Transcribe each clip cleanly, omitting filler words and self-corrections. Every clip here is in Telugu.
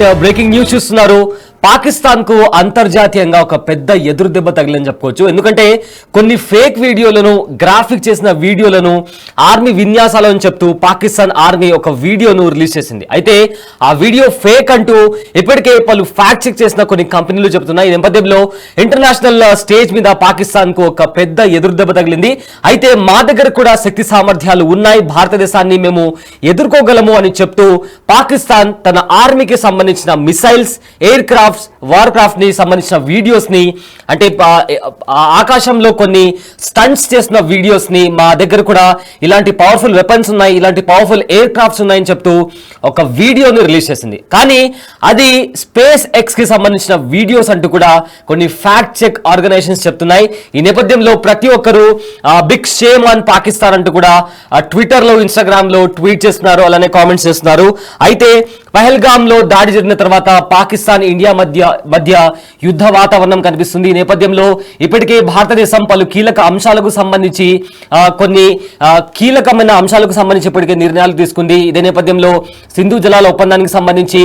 రైట్ బ్రేకింగ్ న్యూస్ చూస్తున్నారు. పాకిస్తాన్ కు అంతర్జాతీయంగా ఒక పెద్ద ఎదురు దెబ్బ తగిలని చెప్పుకోవచ్చు. ఎందుకంటే కొన్ని ఫేక్ వీడియోలను, గ్రాఫిక్ చేసిన వీడియోలను ఆర్మీ విన్యాసాలను చెప్తూ పాకిస్తాన్ ఆర్మీ ఒక వీడియోను రిలీజ్ చేసింది. అయితే ఆ వీడియో ఫేక్ అంటూ ఇప్పటికే పలు ఫ్యాక్ట్ చెక్ చేసిన కొన్ని కంపెనీలు చెప్తున్నాయి. ఈ నేపథ్యంలో ఇంటర్నేషనల్ స్టేజ్ మీద పాకిస్తాన్ కు ఒక పెద్ద ఎదురు దెబ్బ తగిలింది. అయితే మా దగ్గర కూడా శక్తి సామర్థ్యాలు ఉన్నాయి, భారతదేశాన్ని మేము ఎదుర్కోగలము అని చెప్తూ పాకిస్తాన్ తన ఆర్మీకి సంబంధించిన missiles, air craft, war craft ని సంబంధించిన వీడియోస్ ని, అంటే ఆకాశంలో కొన్ని స్టంట్స్ చేసిన వీడియోస్ ని, మా దగ్గర కూడా ఇలాంటి పవర్ఫుల్ వెపన్స్ ఉన్నాయి, ఇలాంటి పవర్ఫుల్ ఎయిర్ క్రాఫ్ట్స్ ఉన్నాయని చెప్తూ ఒక వీడియోని రిలీజ్ చేసింది. కానీ అది స్పేస్ ఎక్స్ కి సంబంధించిన వీడియోస్ అంటూ కూడా కొన్ని ఫ్యాక్ట్ చెక్ ఆర్గనైజేషన్స్ చెప్తున్నాయి. ఈ నేపథ్యంలో ప్రతి ఒక్కరు బిగ్ షేమ్ ఆన్ పాకిస్తాన్ అంటూ కూడా ట్విట్టర్ లో, ఇన్స్టాగ్రామ్ లో ట్వీట్ చేస్తున్నారు, అలానే కామెంట్స్ చేస్తున్నారు. అయితే పహల్గామ్ లో దాడి జరిగిన తర్వాత పాకిస్తాన్, ఇండియా మధ్య యుద్ధ వాతావరణం కనిపిస్తుంది. ఈ నేపథ్యంలో ఇప్పటికే భారతదేశం పలు కీలక అంశాలకు సంబంధించి కొన్ని కీలకమైన అంశాలకు సంబంధించి ఇప్పటికే నిర్ణయాలు తీసుకుంది. ఇదే నేపథ్యంలో సింధు జలాల ఒప్పందానికి సంబంధించి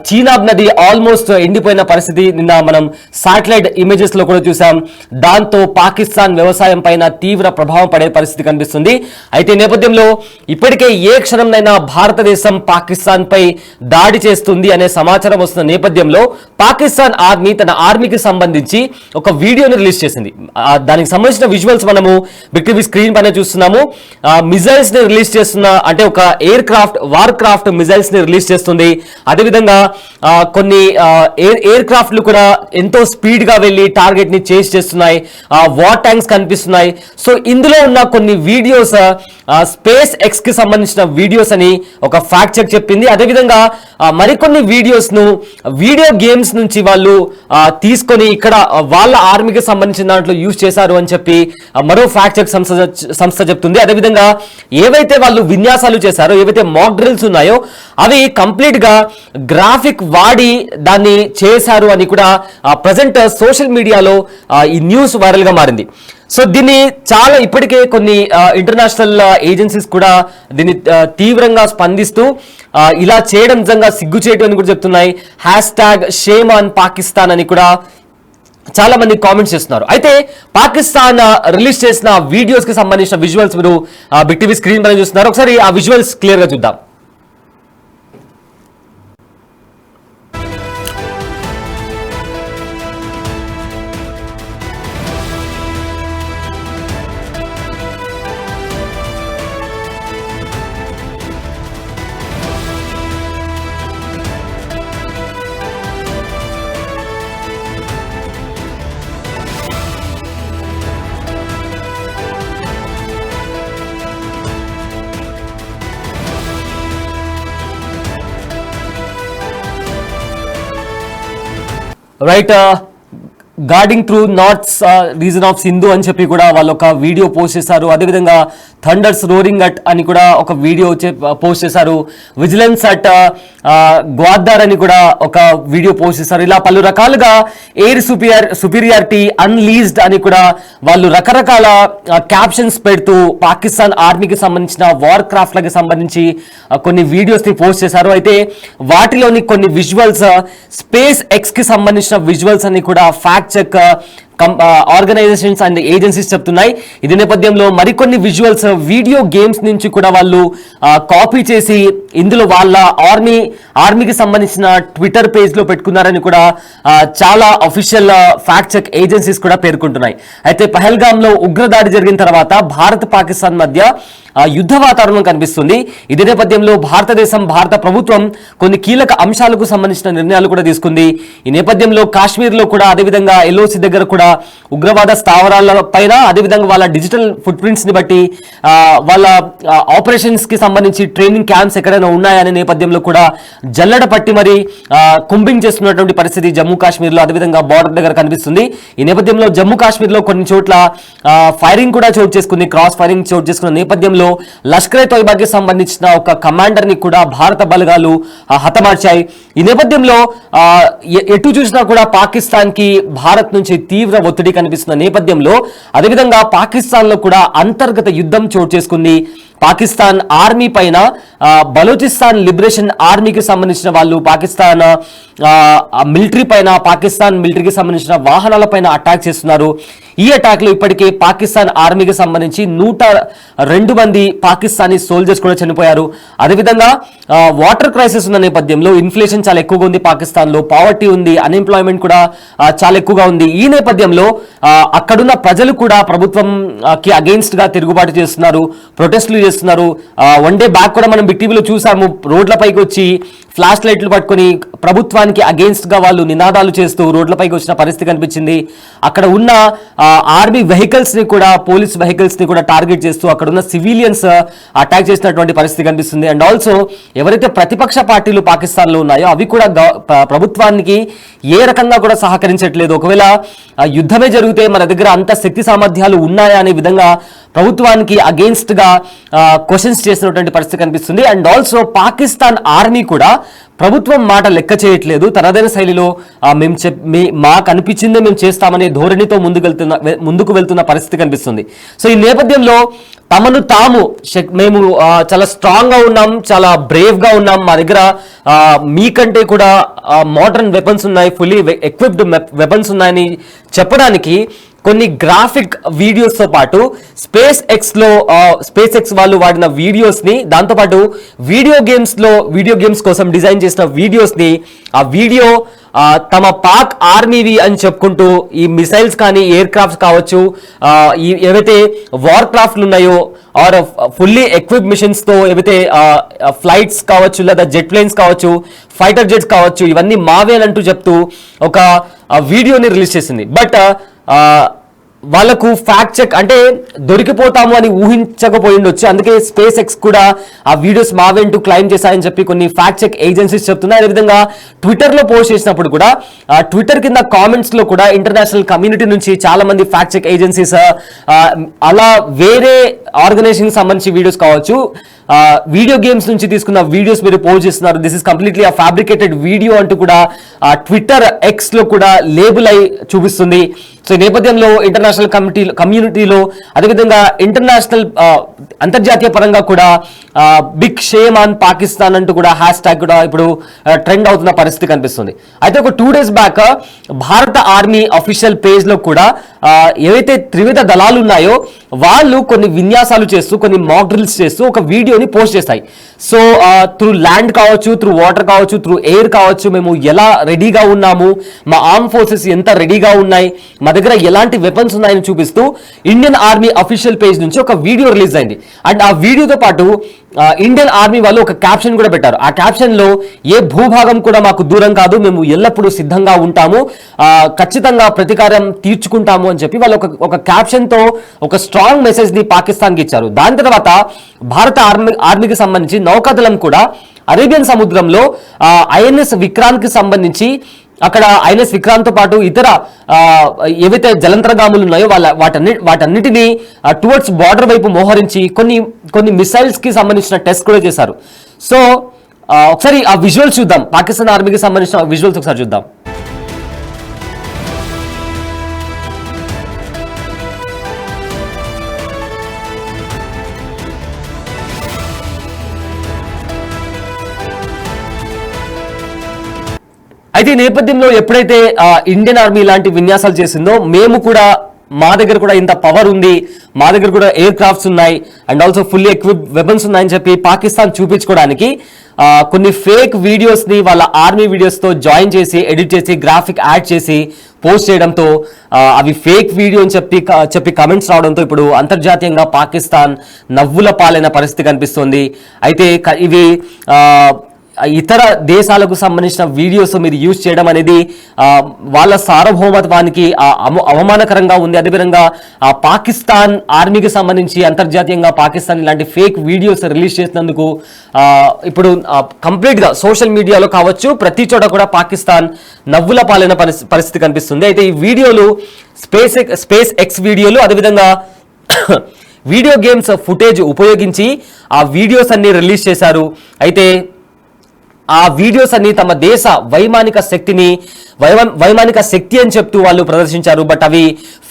చీనాబ్ నది ఆల్మోస్ట్ ఎండిపోయిన పరిస్థితి నిన్న మనం శాటిలైట్ ఇమేజెస్ లో కూడా చూసాం. దాంతో పాకిస్తాన్ వ్యవసాయం పైన తీవ్ర ప్రభావం పడే పరిస్థితి కనిపిస్తుంది. అయితే నేపథ్యంలో ఇప్పటికే ఏ క్షణంనైనా భారతదేశం పాకిస్తాన్ పై దాడి చేస్తుంది అనే సమాచారం వస్తున్న నేపథ్యంలో పాకిస్తాన్ ఆర్మీ తన ఆర్మీకి సంబంధించి ఒక వీడియోని రిలీజ్ చేసింది. దానికి సంబంధించిన విజువల్స్ మనము బిగ్ టీవీ స్క్రీన్ పైన చూస్తున్నాము. మిజైల్స్ ని రిలీజ్ చేస్తున్న, అంటే ఒక air craft, war craft missiles ని రిలీజ్ చేస్తుంది. అదేవిధంగా కొన్ని ఎయిర్ క్రాఫ్ట్లు కూడా ఎంతో స్పీడ్ గా వెళ్లి టార్గెట్ ని చేజ్ చేస్తున్నాయి. వార్ ట్యాంక్స్ కనిపిస్తున్నాయి. సో ఇందులో ఉన్న కొన్ని వీడియోస్ స్పేస్ ఎక్స్ కి సంబంధించిన వీడియోస్ అని ఒక ఫ్యాక్ట్ చెక్ చెప్పింది. అదేవిధంగా మరికొన్ని వీడియోస్ ను వీడియో గేమ్స్ నుంచి వాళ్ళు తీసుకొని ఇక్కడ వాళ్ళ ఆర్మీకి సంబంధించిన దాంట్లో యూజ్ చేశారు అని చెప్పి మరో ఫ్యాక్ట్ చెక్ సంస్థ చెప్తుంది. అదేవిధంగా ఏవైతే వాళ్ళు విన్యాసాలు చేశారో, ఏవైతే మాక్ డ్రిల్స్ ఉన్నాయో అవి కంప్లీట్ గా గ్రాఫిక్ వాడి దాన్ని చేశారు అని కూడా ప్రజెంట్ సోషల్ మీడియాలో ఈ న్యూస్ వైరల్ గా మారింది. సో దీన్ని చాలా ఇప్పటికే కొన్ని ఇంటర్నేషనల్ ఏజెన్సీస్ కూడా దీన్ని తీవ్రంగా స్పందిస్తూ ఇలా చేయడం నిజంగా సిగ్గుచేటు అని కూడా చెప్తున్నాయి. #షేమ్ ఆన్ పాకిస్తాన్ అని కూడా చాలా మంది కామెంట్స్ చేస్తున్నారు. అయితే పాకిస్తాన్ రిలీజ్ చేసిన వీడియోస్ కి సంబంధించిన విజువల్స్ మీరు బిగ్ టీవీ స్క్రీన్ పైన చూస్తున్నారు. ఒకసారి ఆ విజువల్స్ క్లియర్ గా చూద్దాం. Right, guarding through north reason of Sindhu అని చెప్పి కూడా వాళ్ళు ఒక వీడియో పోస్ట్ చేశారు. అదేవిధంగా థండర్స్ రోరింగ్ అట్ అని కూడా ఒక వీడియో పోస్ట్ చేశారు. విజిలెన్స్ అట్ గ్వాదార్ అని కూడా ఒక వీడియో పోస్ట్ చేశారు. ఇలా పలు రకాలుగా ఎయిర్ సుపీరియారిటీ అన్లీజ్డ్ అని కూడా వాళ్ళు రకరకాల క్యాప్షన్స్ పెడుతూ పాకిస్తాన్ ఆర్మీకి సంబంధించిన వార్ క్రాఫ్ట్లకి సంబంధించి కొన్ని వీడియోస్ ని పోస్ట్ చేశారు. అయితే వాటిలోని కొన్ని విజువల్స్ స్పేస్ ఎక్స్ కి సంబంధించిన విజువల్స్ అని కూడా fact check organizations and agencies చెప్తున్నాయి. ఇది నేపథ్యంలో మరికొన్ని విజువల్స్ వీడియో గేమ్స్ నుంచి కూడా వాళ్ళు కాపీ చేసి ఇందులో వాళ్ళ ఆర్మీకి సంబంధించిన ట్విట్టర్ పేజ్ లో పెట్టుకున్నారని కూడా చాలా అఫీషియల్ ఫ్యాక్ట్ చెక్ ఏజెన్సీస్ కూడా పేర్కొంటున్నాయి. అయితే పహల్గామ్ లో ఉగ్రదాడి జరిగిన తర్వాత భారత్ పాకిస్తాన్ మధ్య యుద్ధ వాతావరణం కనిపిస్తుంది. ఇదే నేపథ్యంలో భారత ప్రభుత్వం కొన్ని కీలక అంశాలకు సంబంధించిన నిర్ణయాలు కూడా తీసుకుంది. ఈ నేపథ్యంలో కాశ్మీర్ లో కూడా, అదేవిధంగా ఎల్ఓసి దగ్గర కూడా ఉగ్రవాద స్థావరాల పైన, అదేవిధంగా వాళ్ళ డిజిటల్ ఫుట్ ప్రింట్స్ ని బట్టి వాళ్ళ ఆపరేషన్స్ కి సంబంధించి ట్రైనింగ్ క్యాంప్స్ ఎక్కడైనా ఉన్నాయనే నేపథ్యంలో కూడా జల్లెడ పట్టి మరి కుంబింగ్ చేస్తున్నటువంటి పరిస్థితి జమ్మూ కాశ్మీర్ లో, అదేవిధంగా బార్డర్ దగ్గర కనిపిస్తుంది. ఈ నేపథ్యంలో జమ్మూ కాశ్మీర్ లో కొన్ని చోట్ల ఫైరింగ్ కూడా చోటు చేసుకుంది, క్రాస్ ఫైరింగ్ చోటు చేసుకున్న నేపథ్యంలో లష్కర్-e-తోయిబాకి సంబంధించిన ఒక కమాండర్ ని కూడా భారత బలగాలు హతమార్చాయి. ఈ నేపథ్యంలో ఎటు చూసినా కూడా పాకిస్తాన్ కి భారత్ నుంచి తీవ్ర ఒత్తిడి కనిపిస్తున్న నేపథ్యంలో, అదేవిధంగా పాకిస్తాన్ లో కూడా అంతర్గత యుద్ధం చోటు చేసుకుంది. పాకిస్తాన్ ఆర్మీ పైన బలూచిస్తాన్ లిబరేషన్ ఆర్మీకి సంబంధించిన వాళ్ళు పాకిస్తాన్ మిలిటరీ పైన, పాకిస్తాన్ మిలిటరీకి సంబంధించిన వాహనాల పైన అటాక్ చేస్తున్నారు. ఈ అటాక్ లో ఇప్పటికే పాకిస్తాన్ ఆర్మీకి సంబంధించి 102 మంది పాకిస్తానీ సోల్జర్స్ కూడా చనిపోయారు. అదేవిధంగా వాటర్ క్రైసిస్ ఉన్న నేపథ్యంలో ఇన్ఫ్లేషన్ చాలా ఎక్కువగా ఉంది, పాకిస్తాన్ లో పావర్టీ ఉంది, అన్ఎంప్లాయ్మెంట్ కూడా చాలా ఎక్కువగా ఉంది. ఈ నేపథ్యంలో అక్కడున్న ప్రజలు కూడా ప్రభుత్వం కి అగెయిన్స్ట్ గా తిరుగుబాటు చేస్తున్నారు, ప్రొటెస్టులు చేస్తున్నారు. వన్ డే బ్యాక్ కూడా మనం బిగ్ టీవీలో చూసాము, రోడ్లపైకి వచ్చి ఫ్లాష్ లైట్లు పట్టుకొని ప్రభుత్వానికి అగెయిన్స్ట్ గా వాళ్ళు నినాదాలు చేస్తూ రోడ్లపైకి వచ్చిన పరిస్థితి కనిపించింది. అక్కడ ఉన్న ఆర్మీ వెహికల్స్ ని కూడా, పోలీస్ వెహికల్స్ ని కూడా టార్గెట్ చేస్తూ అక్కడ ఉన్న సివిలియన్స్ అటాక్ చేసినటువంటి పరిస్థితి కనిపిస్తుంది. అండ్ ఆల్సో ఎవరైతే ప్రతిపక్ష పార్టీలు పాకిస్తాన్ లో ఉన్నాయో అవి కూడా ప్రభుత్వానికి ఏ రకంగా కూడా సహకరించట్లేదు. ఒకవేళ యుద్ధమే జరిగితే మన దగ్గర అంత శక్తి సామర్థ్యాలు ఉన్నాయా అనే విధంగా ప్రభుత్వానికి అగెయిన్స్ట్ గా క్వశ్చన్స్ చేసినటువంటి పరిస్థితి కనిపిస్తుంది. అండ్ ఆల్సో పాకిస్తాన్ ఆర్మీ కూడా ప్రభుత్వం మాట లెక్క చేయట్లేదు, తనదైన శైలిలో మాకు అనిపించిందే మేము చేస్తామనే ధోరణితో ముందుకు వెళ్తున్న పరిస్థితి కనిపిస్తుంది. సో ఈ నేపథ్యంలో తమను తాము మేము చాలా స్ట్రాంగ్ గా ఉన్నాం, చాలా బ్రేవ్ గా ఉన్నాం, మా దగ్గర మీకంటే కూడా మోడర్న్ వెపన్స్ ఉన్నాయి, ఫుల్లీ ఎక్విప్డ్ వెపన్స్ ఉన్నాయని చెప్పడానికి కొన్ని గ్రాఫిక్ వీడియోస్ తో పాటు స్పేస్ ఎక్స్ వాళ్ళు వాడిన వీడియోస్ ని, దాంతోపాటు వీడియో గేమ్స్ కోసం డిజైన్ చేసిన వీడియోస్ ని, ఆ వీడియో తమ పాక్ ఆర్మీవి అని చెప్పుకుంటూ ఈ మిసైల్స్ కానీ, ఎయిర్ క్రాఫ్ట్స్ కావచ్చు, ఏవైతే వార్ క్రాఫ్ట్లు ఉన్నాయో ఆర్ ఫుల్లీ ఎక్విప్ మిషన్స్ తో ఏవైతే ఫ్లైట్స్ కావచ్చు, లేదా జెట్ ప్లేన్స్ కావచ్చు, ఫైటర్ జెట్స్ కావచ్చు, ఇవన్నీ మావేనంటూ చెప్తూ ఒక వీడియోని రిలీజ్ చేసింది. బట్ వాళ్ళకు ఫ్యాక్ట్ చెక్ అంటే దొరికిపోతాము అని ఊహించకపోయిండొచ్చు, అందుకే స్పేస్ ఎక్స్ కూడా ఆ వీడియోస్ మావేంటూ క్లైమ్ చేశాయని చెప్పి కొన్ని ఫ్యాక్ట్ చెక్ ఏజెన్సీస్ చెప్తున్నాయి. అదేవిధంగా ట్విట్టర్ లో పోస్ట్ చేసినప్పుడు కూడా ట్విట్టర్ కింద కామెంట్స్ లో కూడా ఇంటర్నేషనల్ కమ్యూనిటీ నుంచి చాలా మంది ఫ్యాక్ట్ చెక్ ఏజెన్సీస్ అలా వేరే ఆర్గనైజేషన్ సంబంధించి వీడియోస్ కావచ్చు, వీడియో గేమ్స్ నుంచి తీసుకున్న వీడియోస్ మీరు పోస్ట్ చేస్తున్నారు, దిస్ ఇస్ కంప్లీట్లీ ఆ ఫ్యాబ్రికేటెడ్ వీడియో అంటూ కూడా ట్విట్టర్ ఎక్స్ లో కూడా లేబుల్ అయి చూపిస్తుంది. సో ఈ నేపథ్యంలో ఇంటర్నేషనల్ కమ్యూనిటీలో అదేవిధంగా ఇంటర్నేషనల్ అంతర్జాతీయ పరంగా కూడా బిగ్ షేమ్ ఆన్ పాకిస్తాన్ అంటూ కూడా హ్యాష్ ట్యాగ్ కూడా ఇప్పుడు ట్రెండ్ అవుతున్న పరిస్థితి కనిపిస్తుంది. అయితే ఒక 2 days బ్యాక్ భారత ఆర్మీ అఫీషియల్ పేజ్ లో కూడా ఏవైతే త్రివిధ దళాలు ఉన్నాయో వాళ్ళు కొన్ని విన్యాసాలు చేస్తూ, కొన్ని మాక్ డ్రిల్స్ చేస్తూ ఒక వీడియోని పోస్ట్ చేస్తాయి. సో త్రూ ల్యాండ్ కావచ్చు, త్రూ వాటర్ కావచ్చు, త్రూ ఎయిర్ కావచ్చు, మేము ఎలా రెడీగా ఉన్నాము, మా ఆర్మ్ ఫోర్సెస్ ఎంత రెడీగా ఉన్నాయి, మా దగ్గర ఎలాంటి వెపన్స్ ఉన్నాయని చూపిస్తూ ఇండియన్ ఆర్మీ అఫీషియల్ పేజ్ నుంచి ఒక వీడియో రిలీజ్ అయింది. అండ్ ఆ వీడియోతో పాటు ఇండియన్ ఆర్మీ వాళ్ళు ఒక క్యాప్షన్ కూడా పెట్టారు. ఆ క్యాప్షన్ లో ఏ భూభాగం కూడా మాకు దూరం కాదు, మేము ఎల్లప్పుడూ సిద్ధంగా ఉంటాము, ఖచ్చితంగా ప్రతీకారం తీర్చుకుంటాము అని చెప్పి వాళ్ళు ఒక క్యాప్షన్ తో ఒక స్ట్రాంగ్ మెసేజ్ ని పాకిస్తాన్ కి ఇచ్చారు. దాని తర్వాత భారత ఆర్మీకి సంబంధించి నౌకాదళం కూడా అరేబియన్ సముద్రంలో ఐఎన్ఎస్ విక్రాంత్ కి సంబంధించి అక్కడ ఐఎన్ఎస్ విక్రాంత్ తో పాటు ఇతర ఏవైతే జలంతరగాములు ఉన్నాయో వాటన్నిటిని టువర్డ్స్ బార్డర్ వైపు మోహరించి కొన్ని మిసైల్స్ కి సంబంధించిన టెస్ట్ కూడా చేశారు. సో ఒకసారి ఆ విజువల్స్ చూద్దాం, పాకిస్తాన్ ఆర్మీకి సంబంధించిన విజువల్స్ ఒకసారి చూద్దాం. అయితే ఈ నేపథ్యంలో ఎప్పుడైతే ఇండియన్ ఆర్మీ ఇలాంటి విన్యాసాలు చేసిందో మేము కూడా మా దగ్గర కూడా ఇంత పవర్ ఉంది, మా దగ్గర కూడా ఎయిర్ క్రాఫ్ట్స్ ఉన్నాయి and also fully equip weapons ఉన్నాయని చెప్పి పాకిస్తాన్ చూపించుకోవడానికి కొన్ని ఫేక్ వీడియోస్ ని వాళ్ళ ఆర్మీ వీడియోస్ తో జాయిన్ చేసి, ఎడిట్ చేసి, గ్రాఫిక్ యాడ్ చేసి పోస్ట్ చేయడంతో అవి ఫేక్ వీడియో అని చెప్పి కమెంట్స్ రావడంతో ఇప్పుడు అంతర్జాతీయంగా పాకిస్తాన్ నవ్వుల పాలైన పరిస్థితి కనిపిస్తోంది. అయితే ఇవి ఇతర దేశాలకు సంబంధించిన వీడియోస్ మీరు యూజ్ చేయడం అనేది వాళ్ళ సార్వభౌమత్వానికి అవమానకరంగా ఉంది. అదేవిధంగా పాకిస్తాన్ ఆర్మీకి సంబంధించి అంతర్జాతీయంగా పాకిస్తాన్ ఇలాంటి ఫేక్ వీడియోస్ రిలీజ్ చేసినందుకు ఇప్పుడు కంప్లీట్ గా సోషల్ మీడియాలో కావచ్చు ప్రతి చోట కూడా పాకిస్తాన్ నవ్వుల పాలైన పరిస్థితి కనిపిస్తుంది. అయితే ఈ వీడియోలు స్పేస్ ఎక్స్ వీడియోలు అదేవిధంగా వీడియో గేమ్స్ ఫుటేజ్ ఉపయోగించి ఆ వీడియోస్ అన్ని రిలీజ్ చేశారు. అయితే ఆ వీడియోస్ అన్ని తమ దేశ వైమానిక శక్తి అని చెప్తూ వాళ్ళు ప్రదర్శించారు. బట్ అవి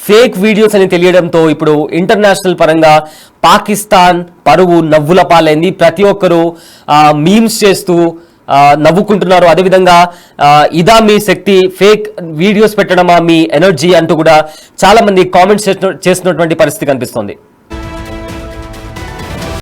ఫేక్ వీడియోస్ అని తెలియడంతో ఇప్పుడు ఇంటర్నేషనల్ పరంగా పాకిస్తాన్ పరువు నవ్వుల పాలైంది. ప్రతి ఒక్కరూ మీమ్స్ చేస్తూ నవ్వుకుంటున్నారు. అదేవిధంగా ఇదా మీ శక్తి, ఫేక్ వీడియోస్ పెట్టడమా మీ ఎనర్జీ అంటూ కూడా చాలా మంది కామెంట్స్ చేస్తున్నటువంటి పరిస్థితి కనిపిస్తోంది.